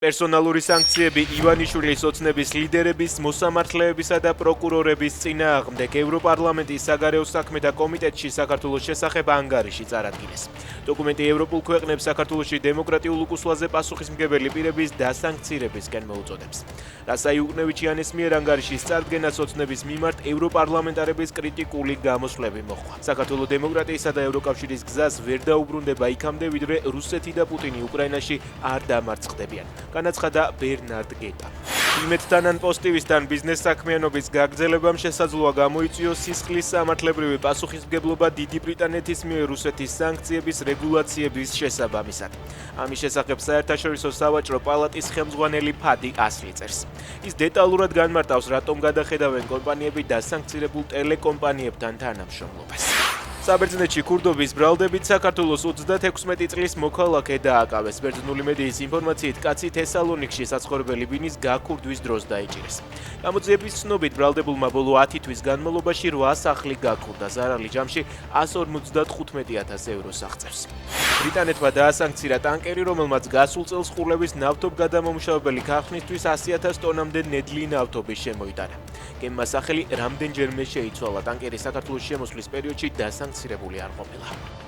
პერსონალური სანქციები ივანიშვილის ოცნების ლიდერების, მოსამართლეებისა და პროკურორების წინააღმდეგ ევროპარლამენტის საგარეო საქმეთა კომიტეტში საქართველოს შესახებ ანგარიში წარადგინეს. დოკუმენტი ევროპულ ქვეყნებს საქართველოში დემოკრატიულ უკუსლაზე პასუხისმგებელი პირების დასანქცირებისკენ მოუწოდებს. რასაი უკნევიჩიანის მიერ ანგარიშის წარდგენას ოცნების მიმართ ევროპარლამენტარების კრიტიკული გამოსვლები მოჰყვა. საქართველოს დემოკრატიისა და ევროკავშირის გზას ვერ დაუბრუნდება იქამდე, ვიდრე რუსეთი და პუტინი უკრაინაში არ დამარცხდებიან. განაცხადა ბერნარდ გეტა. იმედთან ან პოზიტივისთან ბიზნეს საქმიანობის გაგრძელებამ შესაძლოა გამოიწვიოს სისხლის სამართლებრივი პასუხისმგებლობა დიდი ბრიტანეთის მიერ რუსეთის სანქციების რეგულაციების შესაბამისად. ამის შესახებ საერთაშორისო სავაჭრო პალატის ხელმძღვანელი ფადი ასლი წერს. ის დეტალურად განმარტავს, რატომ გადახედავენ კომპანიები დასანქცირებულ ტელეკომპანიებთან თანამშრომლობას. საბერძნეთში ქურდობის ბრალდებით საქართველოს 36 წლის მოქალაქე დააკავეს. ბერძნული მედიის ინფორმაციით, კაცი თესალონიკში საცხოვრებელი ბინის გაქურდვის დროს დაიჭირეს. გამოძიების ცნობით, ბრალდებულმა ბოლო 10 თვის განმავლობაში 8 სახლი გაქურდა. ზარალი ჯამში 155,000 ევროს აღწევს. ბრიტანეთმა დაასანქცირა ტანკერი, რომელმაც გასულ წელს ყურლების ნავთობგადამამუშავებელი ქარხნისთვის 100,000 ტონამდე ნედლი ნავთობი შემოიტანა. გემმა სახელი რამდენჯერმე შეიცვალა. ტანკერი საქართველოს შემოსვლის პერიოდში დასანქცირებული არ ყოფილა.